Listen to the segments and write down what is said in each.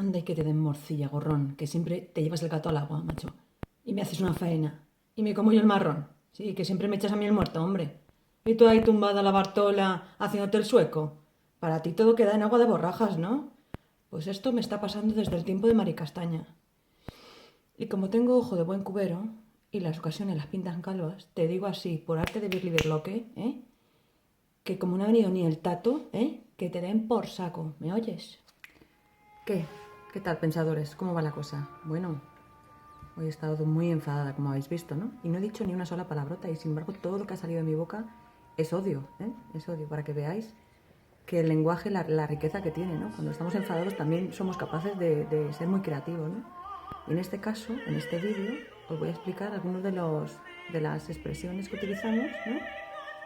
Anda y que te den morcilla, gorrón, que siempre te llevas el gato al agua, macho. Y me haces una faena. Y me como yo el marrón. Sí, que siempre me echas a mí el muerto, hombre. Y tú ahí tumbada a la Bartola haciéndote el sueco. Para ti todo queda en agua de borrajas, ¿no? Pues esto me está pasando desde el tiempo de Maricastaña. Y como tengo ojo de buen cubero y las ocasiones las pintan calvas, te digo así, por arte de birlibirloque, ¿eh? Que como no ha venido ni el tato, ¿eh? Que te den por saco, ¿me oyes? ¿Qué? ¿Qué tal, pensadores? ¿Cómo va la cosa? Bueno, hoy he estado muy enfadada, como habéis visto, ¿no? Y no he dicho ni una sola palabrota y sin embargo todo lo que ha salido de mi boca es odio, ¿eh? Es odio, para que veáis que el lenguaje, la riqueza que tiene, ¿no? Cuando estamos enfadados también somos capaces de ser muy creativos, ¿no? Y en este caso, en este vídeo, os voy a explicar algunos de las expresiones que utilizamos, ¿no?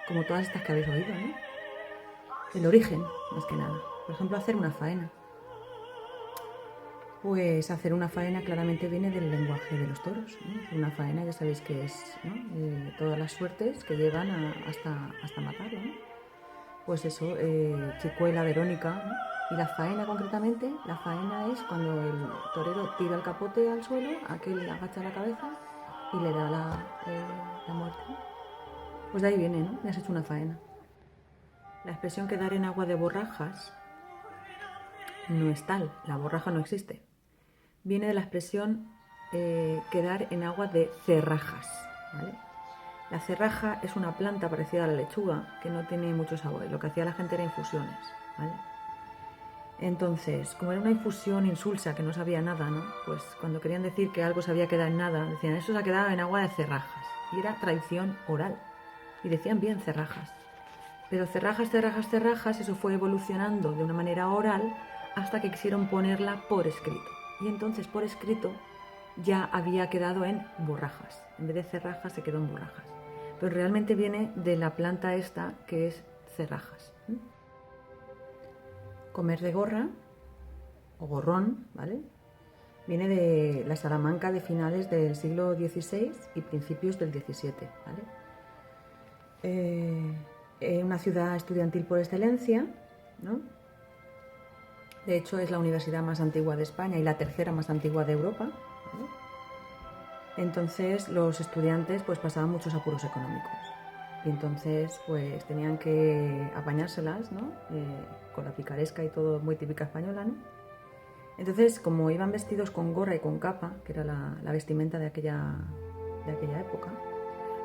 Como todas estas que habéis oído, ¿no? El origen, más que nada. Por ejemplo, hacer una faena. Pues hacer una faena claramente viene del lenguaje de los toros, ¿no? Una faena ya sabéis que es, ¿no? Todas las suertes que llegan hasta matarlo, ¿no? Pues eso, Chicuela, Verónica, ¿no? Y la faena concretamente, la faena es cuando el torero tira el capote al suelo, aquel agacha la cabeza y le da la muerte. Pues de ahí viene, ¿no? Me has hecho una faena. La expresión quedar en agua de borrajas no es tal, la borraja no existe. Viene de la expresión quedar en agua de cerrajas, ¿vale? La cerraja es una planta parecida a la lechuga que no tiene mucho sabor. Lo que hacía la gente era infusiones, ¿vale? Entonces, como era una infusión insulsa que no sabía nada, ¿no? Pues cuando querían decir que algo se había quedado en nada, decían eso se ha quedado en agua de cerrajas. Y era tradición oral. Y decían bien cerrajas. Pero cerrajas, cerrajas, cerrajas, eso fue evolucionando de una manera oral hasta que quisieron ponerla por escrito. Y entonces por escrito ya había quedado en borrajas. En vez de cerrajas se quedó en borrajas. Pero realmente viene de la planta esta que es cerrajas. Comer de gorra o gorrón, ¿vale? Viene de la Salamanca de finales del siglo XVI y principios del XVII, ¿vale? Una ciudad estudiantil por excelencia, ¿no? De hecho, es la universidad más antigua de España y la tercera más antigua de Europa, ¿vale? Entonces, los estudiantes pues pasaban muchos apuros económicos y entonces pues tenían que apañárselas, ¿no? Con la picaresca y todo muy típica española, ¿no? Entonces, como iban vestidos con gorra y con capa, que era la vestimenta de aquella época,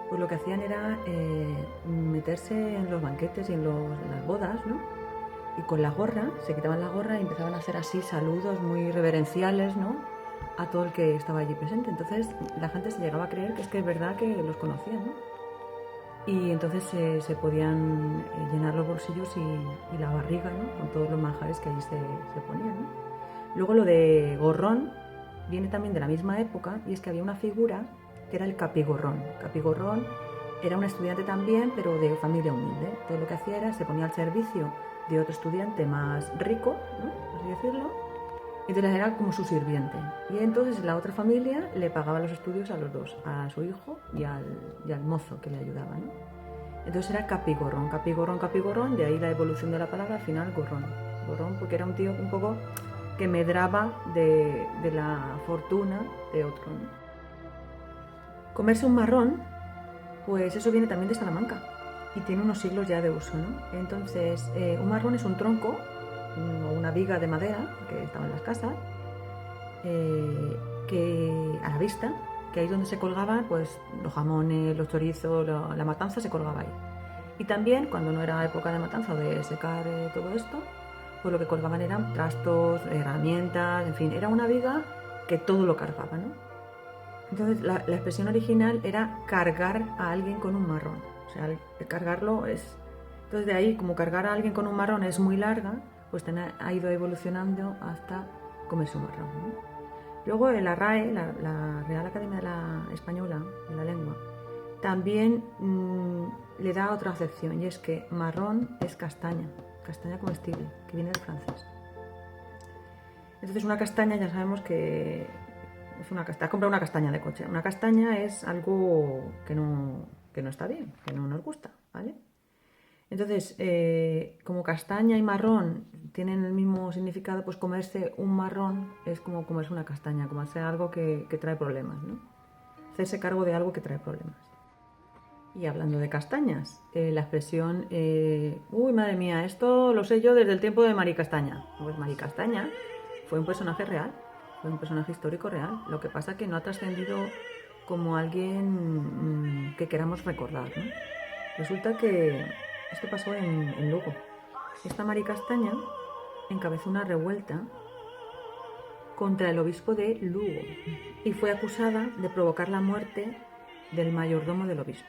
pues lo que hacían era meterse en los banquetes y en las bodas, ¿no? Y con la gorra, se quitaban la gorra y empezaban a hacer así saludos muy reverenciales, ¿no? A todo el que estaba allí presente. Entonces la gente se llegaba a creer que es verdad que los conocían, ¿no? Y entonces se podían llenar los bolsillos y la barriga, ¿no? Con todos los manjares que allí se ponían, ¿no? Luego lo de gorrón viene también de la misma época y es que había una figura que era el capigorrón. Capigorrón era un estudiante también, pero de familia humilde. Entonces lo que hacía era, se ponía al servicio de otro estudiante más rico, ¿no? Por así decirlo, entonces era como su sirviente. Y entonces la otra familia le pagaba los estudios a los dos, a su hijo y al mozo que le ayudaba, ¿no? Entonces era capigorrón, capigorrón, capigorrón, de ahí la evolución de la palabra, al final gorrón. Gorrón porque era un tío un poco que medraba de la fortuna de otro, ¿no? Comerse un marrón, pues eso viene también de Salamanca y tiene unos siglos ya de uso, ¿no? Entonces, un marrón es un tronco o una viga de madera que estaba en las casas, que a la vista, que ahí es donde se colgaban pues, los jamones, los chorizos, la matanza se colgaba ahí. Y también, cuando no era época de matanza o de secar todo esto, pues lo que colgaban eran trastos, herramientas, en fin, era una viga que todo lo cargaba, ¿no? Entonces la expresión original era cargar a alguien con un marrón. O sea, cargarlo es... Entonces de ahí, como cargar a alguien con un marrón es muy larga, pues ha ido evolucionando hasta comerse un marrón, ¿no? Luego la RAE, la Real Academia Española de la Lengua, también le da otra acepción y es que marrón es castaña, castaña comestible, que viene del francés. Entonces una castaña ya sabemos que es una castaña. Has comprado una castaña de coche. Una castaña es algo que no está bien, que no nos gusta, ¿vale? Entonces, como castaña y marrón tienen el mismo significado, pues comerse un marrón es como comerse una castaña, como hacer algo que trae problemas, ¿no? Hacerse cargo de algo que trae problemas. Y hablando de castañas, la expresión, uy, madre mía, esto lo sé yo desde el tiempo de Mari Castaña. Pues Mari Castaña fue un personaje real, fue un personaje histórico real. Lo que pasa es que no ha trascendido como alguien que queramos recordar, ¿no? Resulta que esto pasó en Lugo. Esta Mari Castaña encabezó una revuelta contra el obispo de Lugo y fue acusada de provocar la muerte del mayordomo del obispo.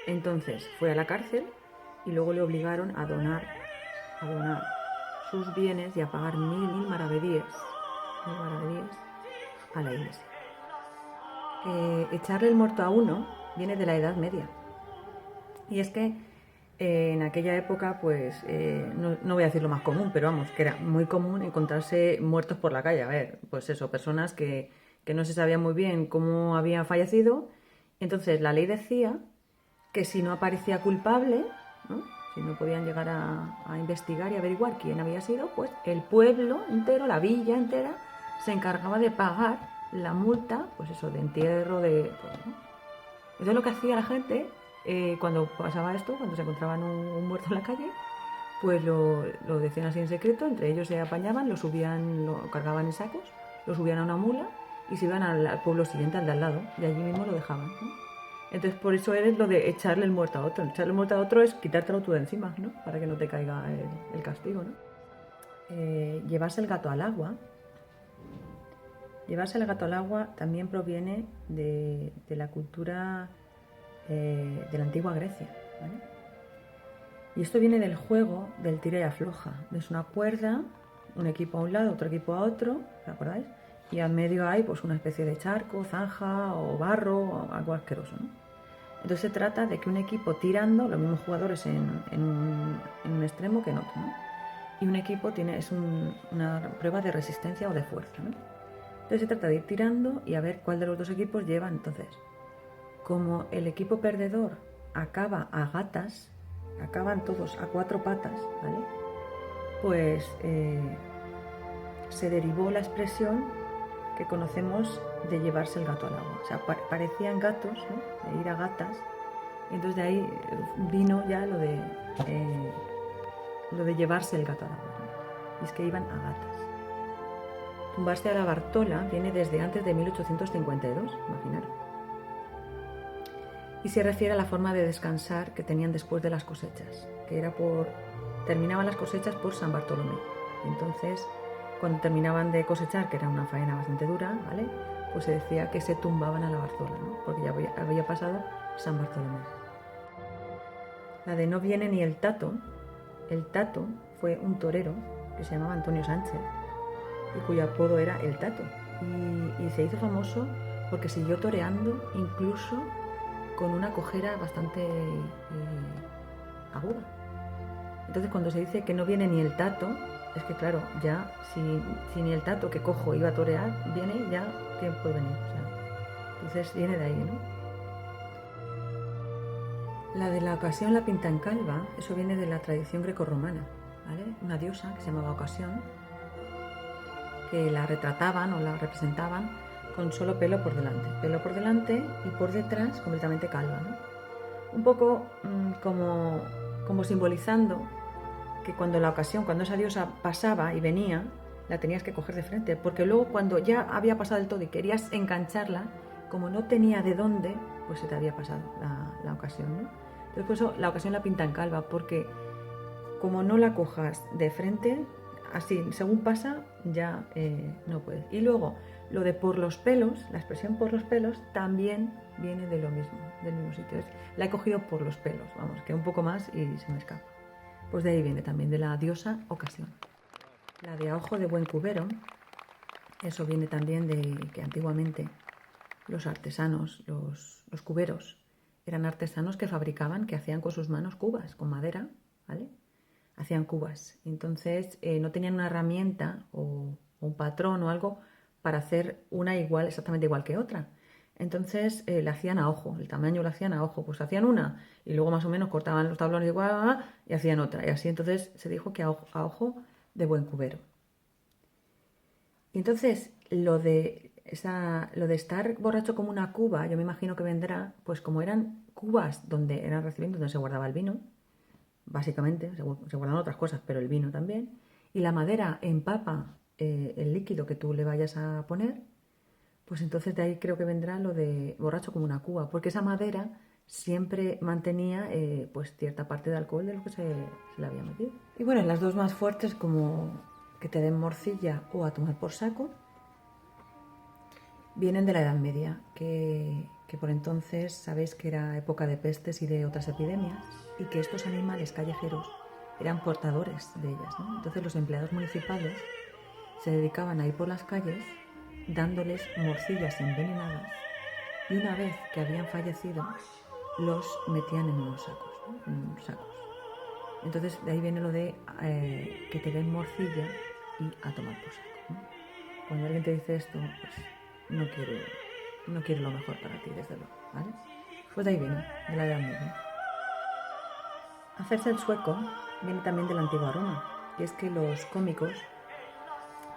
Entonces fue a la cárcel y luego le obligaron a donar sus bienes y a pagar mil maravedíes a la iglesia. Echarle el muerto a uno viene de la Edad Media. Y es que en aquella época, pues, no voy a decir lo más común, pero vamos, que era muy común encontrarse muertos por la calle. A ver, pues eso, personas que no se sabía muy bien cómo habían fallecido. Entonces la ley decía que si no aparecía culpable, ¿no? Si no podían llegar a investigar y averiguar quién había sido, pues el pueblo entero, la villa entera, se encargaba de pagar la multa, pues eso, de entierro, de todo, ¿no? Entonces lo que hacía la gente cuando pasaba esto, cuando se encontraban un muerto en la calle, pues lo decían así en secreto, entre ellos se apañaban, lo subían, lo cargaban en sacos, lo subían a una mula y se iban al pueblo siguiente, al de al lado, y allí mismo lo dejaban, ¿no? Entonces por eso eres lo de echarle el muerto a otro. Echarle el muerto a otro es quitártelo tú de encima, ¿no? Para que no te caiga el castigo, ¿no? Llevarse el gato al agua. Llevarse el gato al agua también proviene de la cultura de la antigua Grecia, ¿vale? Y esto viene del juego del tira y afloja. Es una cuerda, un equipo a un lado, otro equipo a otro, ¿os acordáis? Y al medio hay pues una especie de charco, zanja o barro o algo asqueroso, ¿no? Entonces se trata de que un equipo tirando, los mismos jugadores en un extremo que en otro, ¿no? Y un equipo es una prueba de resistencia o de fuerza, ¿no? Entonces se trata de ir tirando y a ver cuál de los dos equipos lleva. Entonces, como el equipo perdedor acaba a gatas, acaban todos a cuatro patas, ¿vale? Pues se derivó la expresión que conocemos de llevarse el gato al agua. O sea, parecían gatos, ¿no? De ir a gatas. Y entonces de ahí vino ya lo de llevarse el gato al agua, ¿no? Y es que iban a gatas. Tumbarse a la Bartola viene desde antes de 1852, imaginaros. Y se refiere a la forma de descansar que tenían después de las cosechas, que era terminaban las cosechas por San Bartolomé. Entonces, cuando terminaban de cosechar, que era una faena bastante dura, ¿vale? Pues se decía que se tumbaban a la Bartola, ¿no? Porque ya había pasado San Bartolomé. La de no viene ni el Tato. El Tato fue un torero que se llamaba Antonio Sánchez y cuyo apodo era el Tato. Y se hizo famoso porque siguió toreando incluso con una cojera bastante aguda. Entonces cuando se dice que no viene ni el Tato, es que claro, ya si ni el Tato que cojo iba a torear, viene ya, ¿quién puede venir? O sea, entonces viene de ahí, ¿no? La de la ocasión la pinta en calva, eso viene de la tradición grecorromana, ¿vale? Una diosa que se llamaba Ocasión, que la retrataban o la representaban con solo pelo por delante y por detrás completamente calva, ¿no? Un poco como simbolizando que cuando esa diosa pasaba y venía, la tenías que coger de frente, porque luego cuando ya había pasado el todo y querías engancharla, como no tenía de dónde, pues se te había pasado la ocasión, ¿no? Entonces por eso la ocasión la pinta en calva, porque como no la cojas de frente, así, según pasa, ya no puedes. Y luego, lo de por los pelos, la expresión por los pelos, también viene de lo mismo, del mismo sitio. La he cogido por los pelos, vamos, que un poco más y se me escapa. Pues de ahí viene también, de la diosa Ocasión. La de a ojo de buen cubero, eso viene también de que antiguamente los artesanos, los cuberos, eran artesanos que fabricaban, que hacían con sus manos cubas, con madera, ¿vale? Hacían cubas. Entonces no tenían una herramienta o un patrón o algo para hacer una exactamente igual que otra. Entonces la hacían a ojo, el tamaño lo hacían a ojo. Pues hacían una y luego más o menos cortaban los tablones igual y hacían otra. Y así entonces se dijo que a ojo de buen cubero. Y entonces lo de estar borracho como una cuba, yo me imagino que vendrá, pues como eran cubas donde eran recipientes donde se guardaba el vino, básicamente, se guardan otras cosas, pero el vino también, y la madera empapa el líquido que tú le vayas a poner, pues entonces de ahí creo que vendrá lo de borracho como una cuba, porque esa madera siempre mantenía pues cierta parte de alcohol de lo que se le había metido. Y bueno, las dos más fuertes como que te den morcilla o a tomar por saco, vienen de la Edad Media, que por entonces sabéis que era época de pestes y de otras epidemias, y que estos animales callejeros eran portadores de ellas, ¿no? Entonces los empleados municipales se dedicaban a ir por las calles dándoles morcillas envenenadas y una vez que habían fallecido los metían en unos sacos, ¿no? En unos sacos. Entonces de ahí viene lo de que te den morcilla y a tomar por saco, ¿no? Cuando alguien te dice esto, pues no quiere lo mejor para ti, desde luego, ¿vale? Pues de ahí viene, de la Edad Media. Hacerse el sueco viene también del antiguo Roma, y es que los cómicos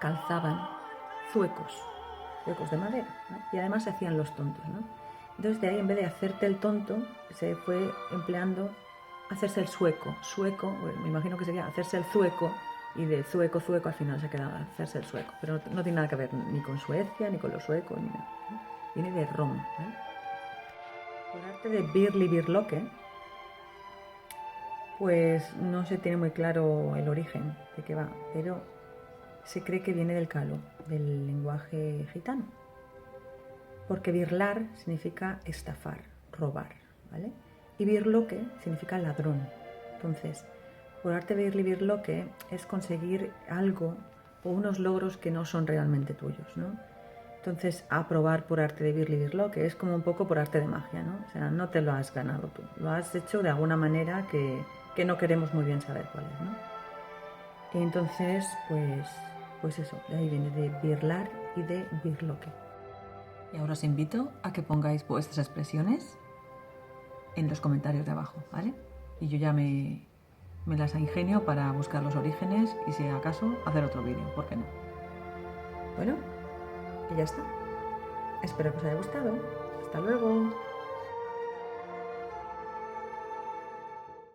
calzaban zuecos de madera, ¿no? Y además se hacían los tontos, ¿no? Entonces de ahí, en vez de hacerte el tonto, se fue empleando hacerse el sueco. Sueco, bueno, me imagino que sería hacerse el zueco, y de zueco al final se ha quedado hacerse el sueco. Pero no tiene nada que ver ni con Suecia, ni con los suecos, ni nada, ¿no? Viene de Roma, ¿no? Por arte de Birli Birloque, pues no se tiene muy claro el origen de qué va, pero se cree que viene del calo, del lenguaje gitano. Porque birlar significa estafar, robar, ¿vale? Y birloque significa ladrón. Entonces, por arte de birloque es conseguir algo o unos logros que no son realmente tuyos, ¿no? Entonces, aprobar por arte de birloque es como un poco por arte de magia, ¿no? O sea, no te lo has ganado tú, lo has hecho de alguna manera que no queremos muy bien saber cuál es, ¿no? Y entonces, pues eso, de ahí viene de birlar y de birloque. Y ahora os invito a que pongáis vuestras expresiones en los comentarios de abajo, ¿vale? Y yo ya me las ingenio para buscar los orígenes y si acaso hacer otro vídeo, ¿por qué no? Bueno, y ya está. Espero que os haya gustado. Hasta luego.